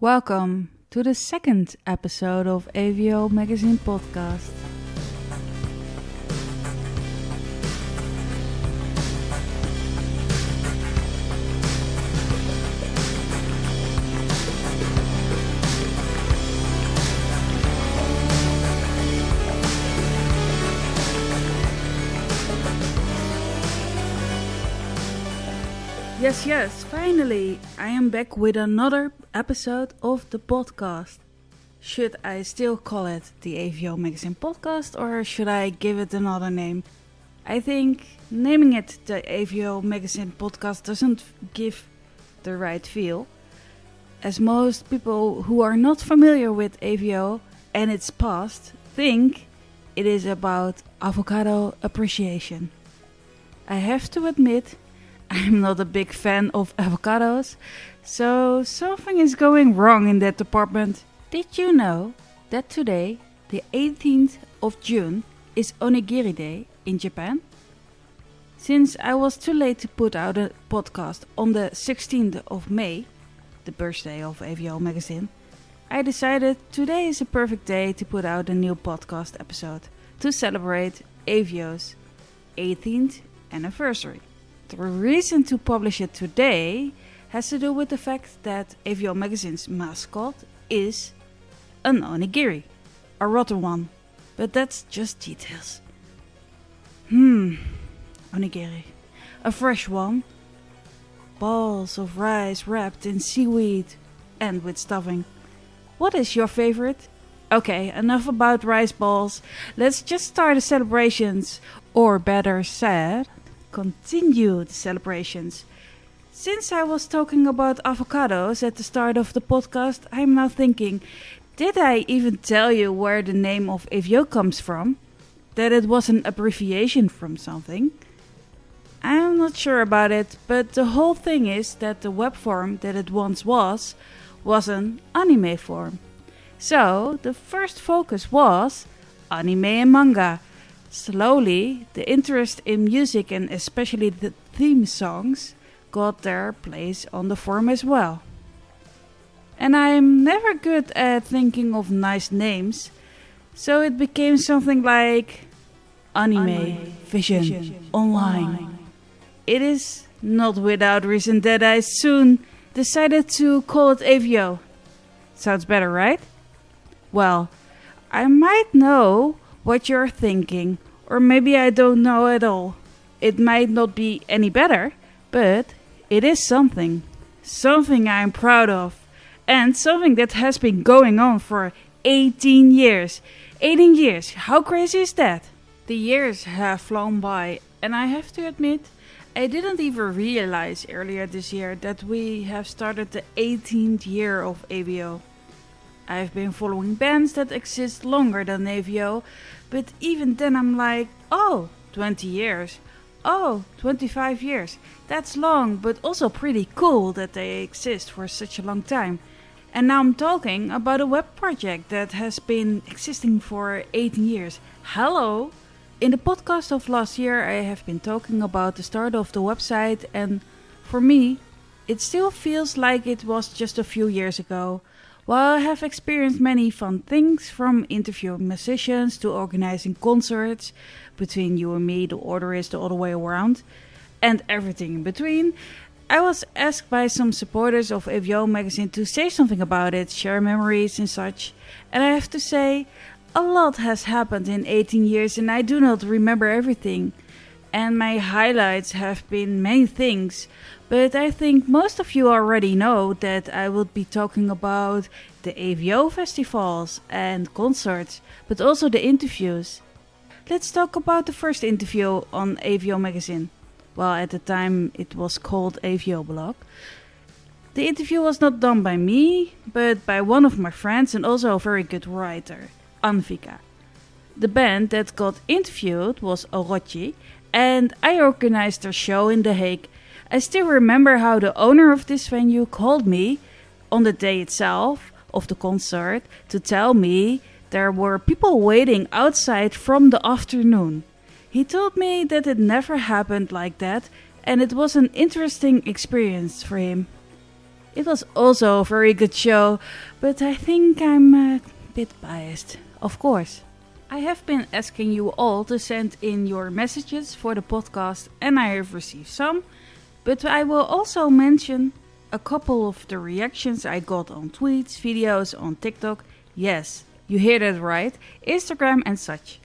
Welcome to the second episode of AVO Magazine podcast. Yes, finally, I am back with another episode of the podcast. Should I still call it the AVO Magazine podcast or should I give it another name? I think naming it the AVO Magazine podcast doesn't give the right feel, as most people who are not familiar with AVO and its past think it is about avocado appreciation. I have to admit, I'm not a big fan of avocados, so something is going wrong in that department. Did you know that today, the 18th of June, is Onigiri Day in Japan? Since I was too late to put out a podcast on the 16th of May, the birthday of AVO Magazine, I decided today is a perfect day to put out a new podcast episode to celebrate AVO's 18th anniversary. The reason to publish it today has to do with the fact that AVO Magazine's mascot is an onigiri, a rotten one, but that's just details. Onigiri, a fresh one, balls of rice wrapped in seaweed and with stuffing. What is your favorite? Okay, enough about rice balls, let's just start the celebrations, or better said, continue the celebrations. Since I was talking about avocados at the start of the podcast, I'm now thinking, did I even tell you where the name of AVO comes from? That it was an abbreviation from something? I'm not sure about it, but the whole thing is that the web form that it once was an anime form. So the first focus was anime and manga. Slowly, the interest in music and especially the theme songs got their place on the forum as well. And I'm never good at thinking of nice names, so it became something like Anime Vision Online. It is not without reason that I soon decided to call it AVO. Sounds better, right? Well, I might know what you're thinking, or maybe I don't know at all. It might not be any better, but it is something I'm proud of, and something that has been going on for 18 years. 18 years, how crazy is that? The years have flown by, and I have to admit, I didn't even realize earlier this year that we have started the 18th year of AVO. I've been following bands that exist longer than AVO, but even then I'm like, 20 years. 25 years. That's long, but also pretty cool that they exist for such a long time. And now I'm talking about a web project that has been existing for 18 years. Hello! In the podcast of last year I have been talking about the start of the website, and for me, it still feels like it was just a few years ago. While I have experienced many fun things, from interviewing musicians to organizing concerts, between you and me the order is the other way around, and everything in between, I was asked by some supporters of AVO Magazine to say something about it, share memories and such, and I have to say, a lot has happened in 18 years and I do not remember everything. And my highlights have been many things, but I think most of you already know that I will be talking about the AVO festivals and concerts, but also the interviews. Let's talk about the first interview on AVO Magazine. Well, at the time it was called AVO Blog. The interview was not done by me, but by one of my friends and also a very good writer, Anvika. The band that got interviewed was Orochi, and I organized their show in The Hague. I still remember how the owner of this venue called me on the day itself of the concert to tell me there were people waiting outside from the afternoon. He told me that it never happened like that and it was an interesting experience for him. It was also a very good show, but I think I'm a bit biased, of course. I have been asking you all to send in your messages for the podcast and I have received some, but I will also mention a couple of the reactions I got on tweets, videos on TikTok. Yes, you hear that right, Instagram and such.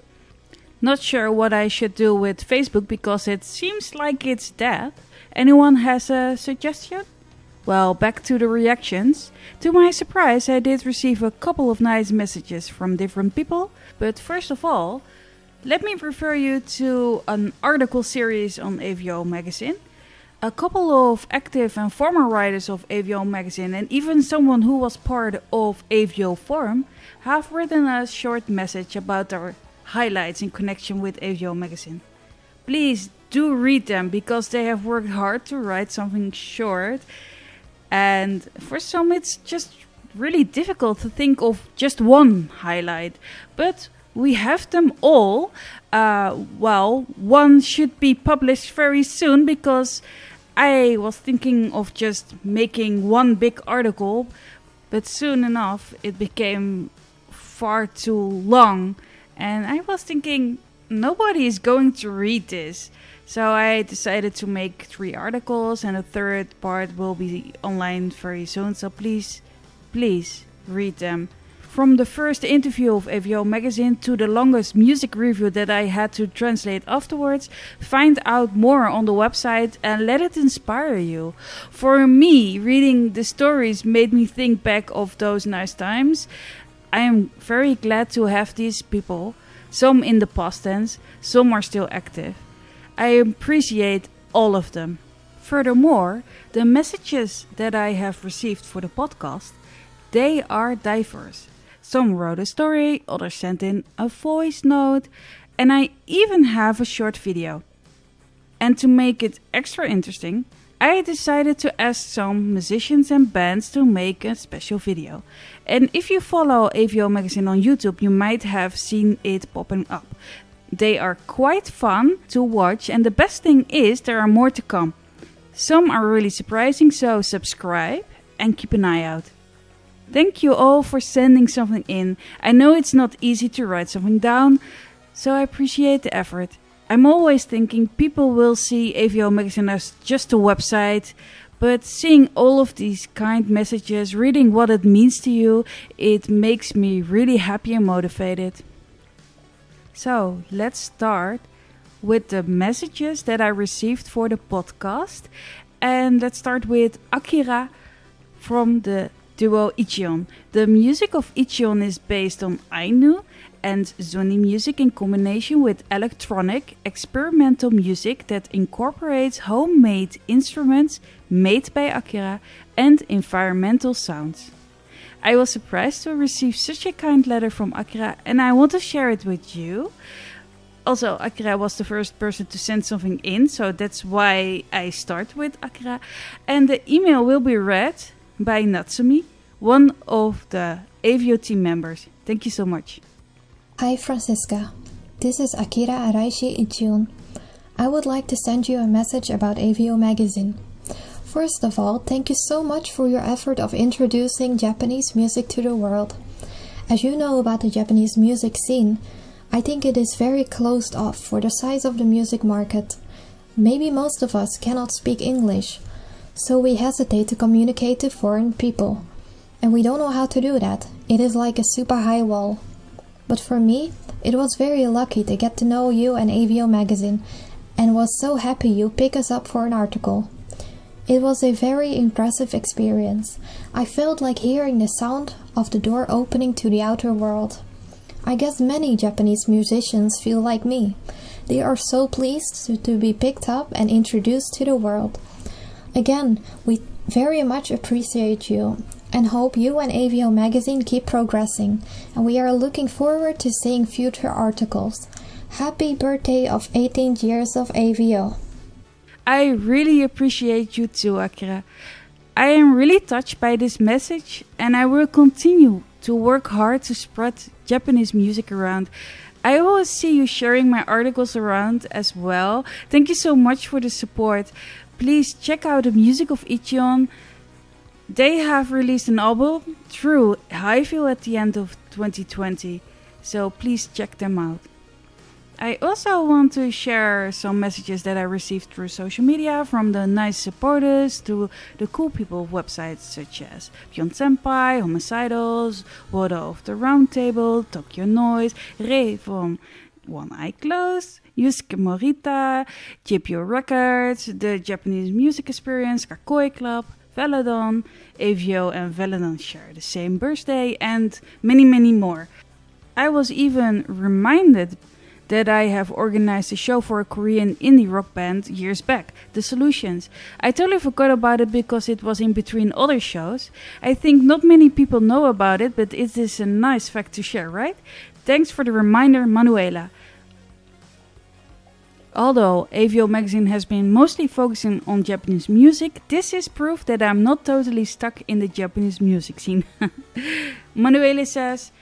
Not sure what I should do with Facebook because it seems like it's dead. Anyone has a suggestion? Well, back to the reactions. To my surprise, I did receive a couple of nice messages from different people. But first of all, let me refer you to an article series on AVO Magazine. A couple of active and former writers of AVO Magazine and even someone who was part of AVO Forum have written a short message about their highlights in connection with AVO Magazine. Please do read them because they have worked hard to write something short. And for some it's just really difficult to think of just one highlight. But we have them all. One should be published very soon because I was thinking of just making one big article. But soon enough it became far too long. And I was thinking nobody is going to read this. So I decided to make 3 articles and a third part will be online very soon. So please read them. From the first interview of AVO Magazine to the longest music review that I had to translate afterwards, find out more on the website and let it inspire you. For me, reading the stories made me think back of those nice times. I am very glad to have these people, some in the past tense, some are still active. I appreciate all of them. Furthermore, the messages that I have received for the podcast, they are diverse. Some wrote a story, others sent in a voice note, and I even have a short video. And to make it extra interesting, I decided to ask some musicians and bands to make a special video. And if you follow AVO Magazine on YouTube, you might have seen it popping up. They are quite fun to watch and the best thing is there are more to come. Some are really surprising, so subscribe and keep an eye out. Thank you all for sending something in. I know it's not easy to write something down, so I appreciate the effort. I'm always thinking people will see AVO Magazine as just a website, but seeing all of these kind messages, reading what it means to you, it makes me really happy and motivated. So let's start with the messages that I received for the podcast. And let's start with Akira from the duo Ichion. The music of Ichion is based on Ainu and Zuni music in combination with electronic experimental music that incorporates homemade instruments made by Akira and environmental sounds. I was surprised to receive such a kind letter from Akira and I want to share it with you. Also, Akira was the first person to send something in, so that's why I start with Akira. And the email will be read by Natsumi, one of the AVO team members. Thank you so much. Hi Francisca, this is Akira Ichion. I would like to send you a message about AVO Magazine. First of all, thank you so much for your effort of introducing Japanese music to the world. As you know about the Japanese music scene, I think it is very closed off for the size of the music market. Maybe most of us cannot speak English, so we hesitate to communicate to foreign people. And we don't know how to do that. It is like a super high wall. But for me, it was very lucky to get to know you and AVO Magazine, and was so happy you pick us up for an article. It was a very impressive experience. I felt like hearing the sound of the door opening to the outer world. I guess many Japanese musicians feel like me. They are so pleased to be picked up and introduced to the world. Again, we very much appreciate you and hope you and AVO Magazine keep progressing, and we are looking forward to seeing future articles. Happy birthday of 18 years of AVO. I really appreciate you too, Akira. I am really touched by this message and I will continue to work hard to spread Japanese music around. I always see you sharing my articles around as well. Thank you so much for the support. Please check out the music of Ichion. They have released an album through Highview at the end of 2020, so please check them out. I also want to share some messages that I received through social media from the nice supporters to the cool people websites such as Pion Senpai, Homicidals, Water of the Round Table, Tokyo Noise, Ray from One Eye Closed, Yusuke Morita, JPO Records, the Japanese Music Experience, Kakoi Club, Veladon, AVO and Veladon share the same birthday, and many, many more. I was even reminded that I have organized a show for a Korean indie rock band years back, The Solutions. I totally forgot about it because it was in between other shows. I think not many people know about it, but it is a nice fact to share, right? Thanks for the reminder, Manuela. Although AVO Magazine has been mostly focusing on Japanese music, this is proof that I'm not totally stuck in the Japanese music scene. Manuela says,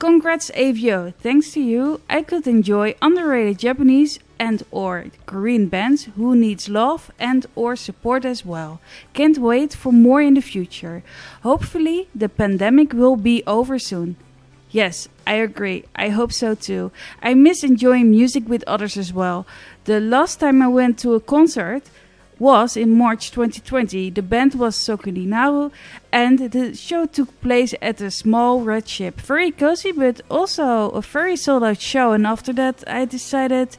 "Congrats AVO, thanks to you I could enjoy underrated Japanese and or Korean bands who needs love and or support as well. Can't wait for more in the future. Hopefully the pandemic will be over soon." Yes, I agree. I hope so too. I miss enjoying music with others as well. The last time I went to a concert was in March 2020. The band was Sokoninaru and the show took place at a small red ship. Very cozy, but also a very sold out show. And after that I decided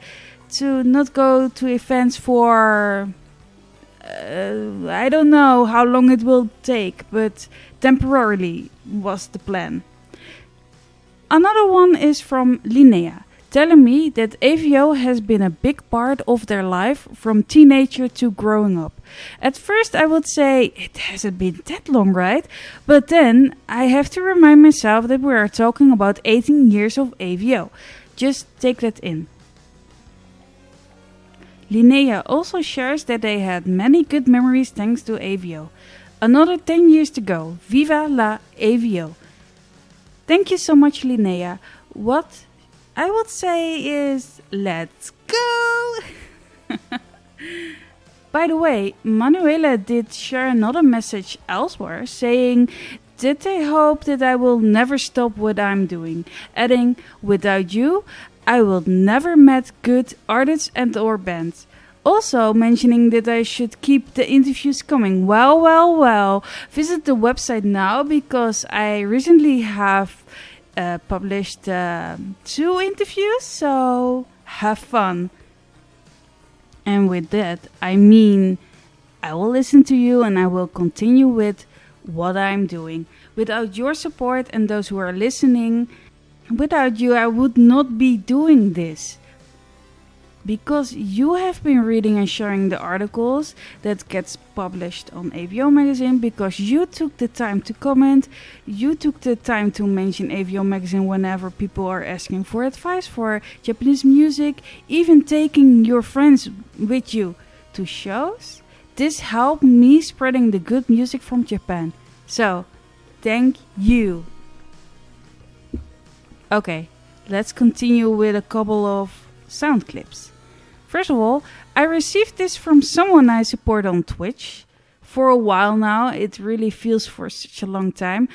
to not go to events for I don't know how long it will take, but temporarily was the plan. Another one is from Linnea, telling me that AVO has been a big part of their life from teenager to growing up. At first I would say it hasn't been that long, right? But then I have to remind myself that we are talking about 18 years of AVO. Just take that in. Linnea also shares that they had many good memories thanks to AVO. Another 10 years to go. Viva la AVO. Thank you so much, Linnea. What I would say is, let's go! By the way, Manuela did share another message elsewhere saying that they hope that I will never stop what I'm doing, adding, "Without you, I will never met good artists and or bands." Also mentioning that I should keep the interviews coming. Well. Visit the website now because I recently have published 2 interviews, so have fun. And with that, I mean, I will listen to you and I will continue with what I'm doing. Without your support and those who are listening, without you, I would not be doing this. Because you have been reading and sharing the articles that gets published on AVO Magazine, because you took the time to comment, you took the time to mention AVO Magazine whenever people are asking for advice for Japanese music, even taking your friends with you to shows. This helped me spreading the good music from Japan. So, thank you. Okay, let's continue with a couple of sound clips. First of all, I received this from someone I support on Twitch. For a while now, it really feels for such a long time.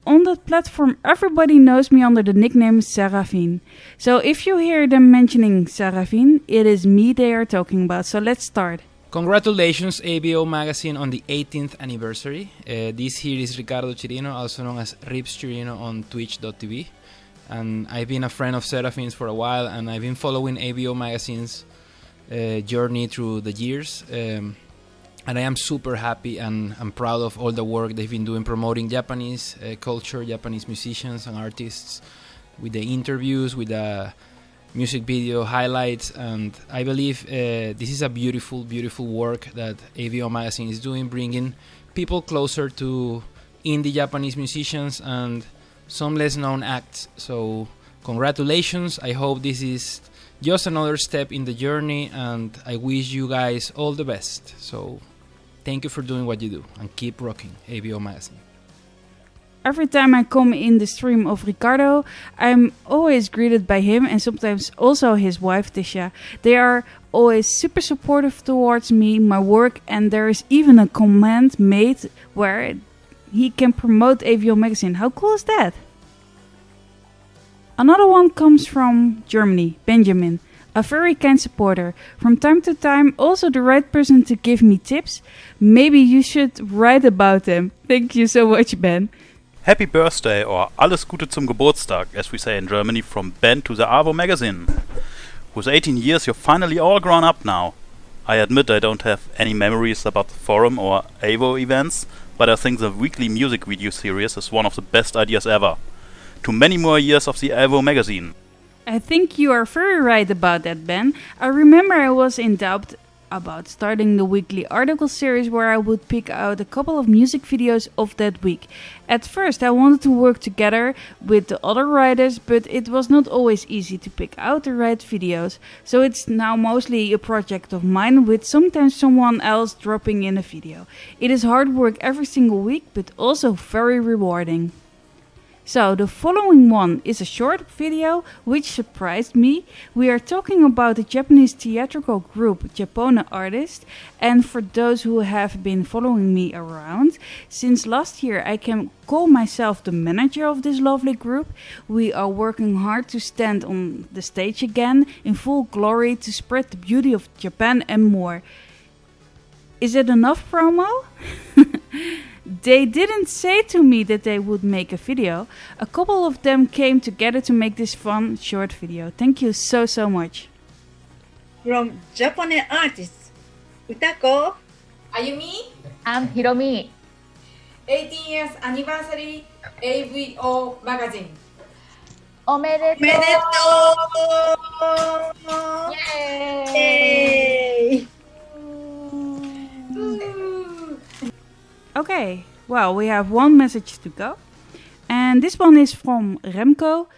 On that platform, everybody knows me under the nickname Seraphine. So if you hear them mentioning Seraphine, it is me they are talking about. So let's start. Congratulations, AVO Magazine, on the 18th anniversary. This here is Ricardo Chirino, also known as Rips Chirino on twitch.tv. And I've been a friend of Seraphine's for a while, and I've been following AVO Magazine's journey through the years. And I am super happy and I'm proud of all the work they've been doing promoting Japanese culture, Japanese musicians and artists, with the interviews, with the music video highlights. And I believe this is a beautiful, beautiful work that AVO Magazine is doing, bringing people closer to indie Japanese musicians and some less known acts. So congratulations. I hope this is just another step in the journey, and I wish you guys all the best. So thank you for doing what you do and keep rocking AVO Magazine. Every time I come in the stream of Ricardo, I'm always greeted by him and sometimes also his wife Tisha. They are always super supportive towards me, my work, and there is even a comment made where he can promote AVO Magazine. How cool is that? Another one comes from Germany, Benjamin, a very kind supporter. From time to time, also the right person to give me tips. Maybe you should write about them. Thank you so much, Ben. Happy birthday or alles Gute zum Geburtstag, as we say in Germany, from Ben to the AVO Magazine. With 18 years, you're finally all grown up now. I admit I don't have any memories about the forum or AVO events, but I think the weekly music video series is one of the best ideas ever. To many more years of the AVO Magazine. I think you are very right about that, Ben. I remember I was in doubt about starting the weekly article series where I would pick out a couple of music videos of that week. At first I wanted to work together with the other writers, but it was not always easy to pick out the right videos, so it's now mostly a project of mine with sometimes someone else dropping in a video. It is hard work every single week, but also very rewarding. So the following one is a short video which surprised me. We are talking about the Japanese theatrical group Japone artist, and for those who have been following me around, since last year I can call myself the manager of this lovely group. We are working hard to stand on the stage again in full glory to spread the beauty of Japan and more. Is it enough promo? They didn't say to me that they would make a video. A couple of them came together to make this fun short video. Thank you so much. From Japanese artists, Utako, Ayumi, and Hiromi. 18 years anniversary AVO Magazine. おめでとう。おめでとう。Yay! Okay, well, we have one message to go. And this one is from Remco,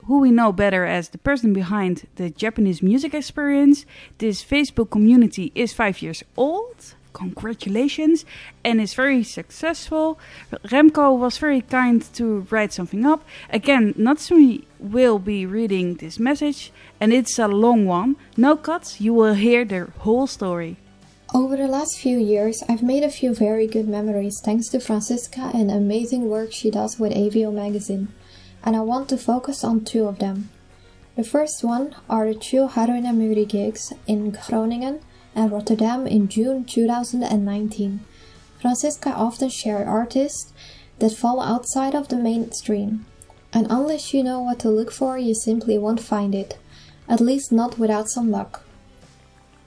who we know better as the person behind the Japanese music experience. This Facebook community is 5 years old. Congratulations, and is very successful. Remco was very kind to write something up. Again, Natsumi will be reading this message, and it's a long one. No cuts, you will hear the whole story. Over the last few years, I've made a few very good memories thanks to Francisca and amazing work she does with AVO Magazine, and I want to focus on two of them. The first one are the two Haru Nemuri gigs in Groningen and Rotterdam in June 2019. Francisca often shares artists that fall outside of the mainstream, and unless you know what to look for, you simply won't find it, at least not without some luck.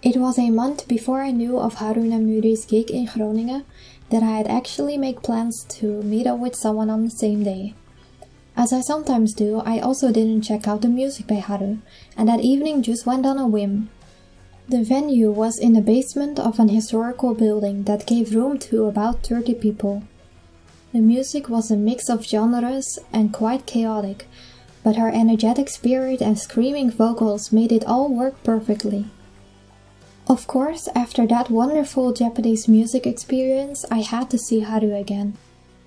It was a month before I knew of Haru Nemuri's gig in Groningen that I had actually made plans to meet up with someone on the same day. As I sometimes do, I also didn't check out the music by Haru, and that evening just went on a whim. The venue was in the basement of an historical building that gave room to about 30 people. The music was a mix of genres and quite chaotic, but her energetic spirit and screaming vocals made it all work perfectly. Of course, after that wonderful Japanese music experience, I had to see Haru again.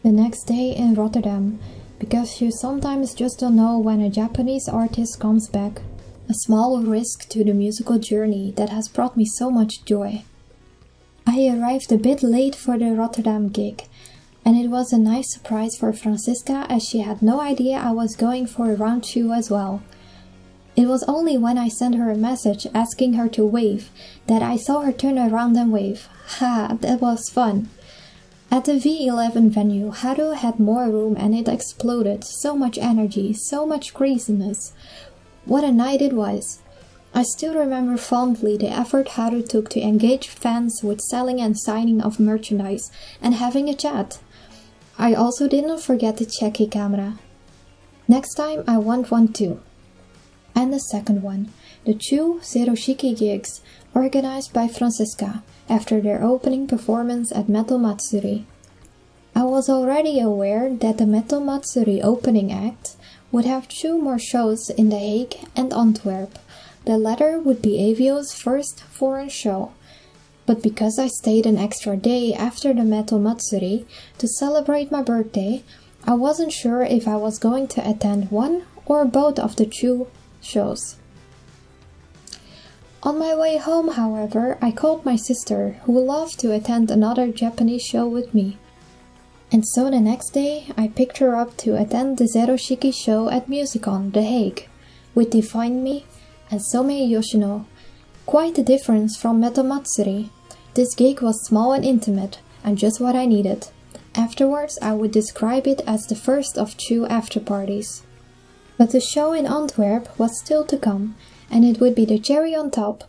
The next day in Rotterdam, because you sometimes just don't know when a Japanese artist comes back. A small risk to the musical journey that has brought me so much joy. I arrived a bit late for the Rotterdam gig, and it was a nice surprise for Francisca as she had no idea I was going for a round 2 as well. It was only when I sent her a message asking her to wave that I saw her turn around and wave. Ha, that was fun. At the V11 venue, Haru had more room and it exploded. So much energy, so much craziness. What a night it was. I still remember fondly the effort Haru took to engage fans with selling and signing of merchandise and having a chat. I also didn't forget the checky camera. Next time I want one too. And the second one, the two Zeroshiki gigs organized by Francisca after their opening performance at Metal Matsuri. I was already aware that the Metal Matsuri opening act would have 2 more shows in The Hague and Antwerp. The latter would be AVO's first foreign show. But because I stayed an extra day after the Metal Matsuri to celebrate my birthday, I wasn't sure if I was going to attend one or both of the 2 shows. On my way home, however, I called my sister, who loved to attend another Japanese show with me. And so the next day, I picked her up to attend the Zeroshiki show at Musicon, The Hague, with Define Me and Somei Yoshino. Quite a difference from Metal Matsuri. This gig was small and intimate, and just what I needed. Afterwards, I would describe it as the first of 2 after-parties. But the show in Antwerp was still to come, and it would be the cherry on top,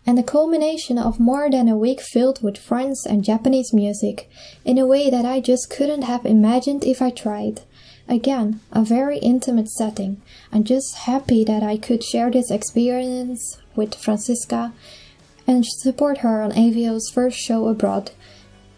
and the culmination of more than a week filled with French and Japanese music, in a way that I just couldn't have imagined if I tried. Again, a very intimate setting. I'm just happy that I could share this experience with Francisca and support her on AVO's first show abroad.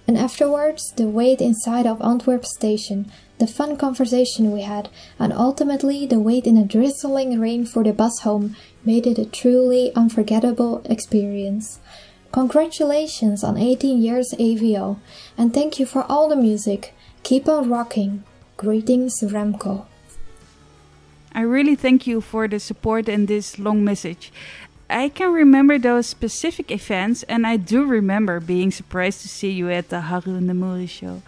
And afterwards, the wait inside of Antwerp station, the fun conversation we had, and ultimately the wait in a drizzling rain for the bus home made it a truly unforgettable experience. Congratulations on 18 years AVO, and thank you for all the music. Keep on rocking. Greetings, Remco. I really thank you for the support and this long message. I can remember those specific events, and I do remember being surprised to see you at the Haru Nemuri show.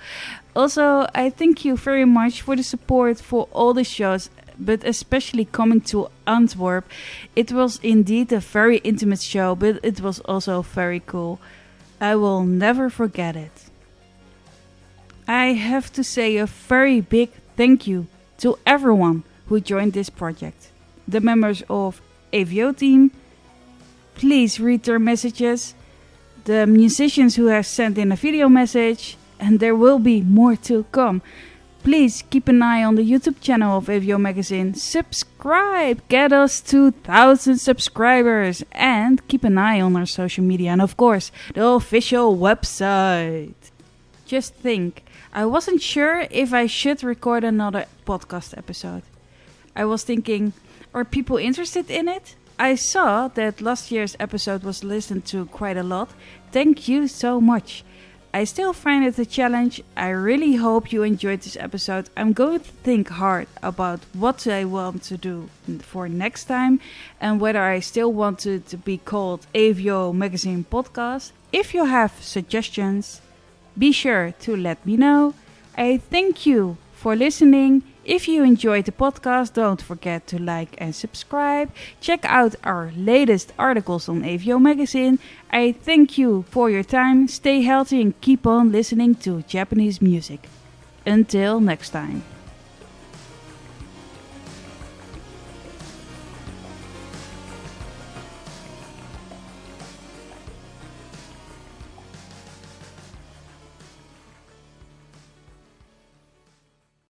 Also, I thank you very much for the support for all the shows, but especially coming to Antwerp. It was indeed a very intimate show, but it was also very cool. I will never forget it. I have to say a very big thank you to everyone who joined this project. The members of AVO team, please read their messages, the musicians who have sent in a video message, and there will be more to come. Please keep an eye on the YouTube channel of AVO Magazine. Subscribe! Get us to 1,000 subscribers! And keep an eye on our social media and of course, the official website. Just think, I wasn't sure if I should record another podcast episode. I was thinking, are people interested in it? I saw that last year's episode was listened to quite a lot. Thank you so much. I still find it a challenge. I really hope you enjoyed this episode. I'm going to think hard about what I want to do for next time and whether I still want it to be called AVO Magazine Podcast. If you have suggestions, be sure to let me know. I thank you for listening. If you enjoyed the podcast, don't forget to like and subscribe. Check out our latest articles on AVO Magazine. I thank you for your time. Stay healthy and keep on listening to Japanese music. Until next time.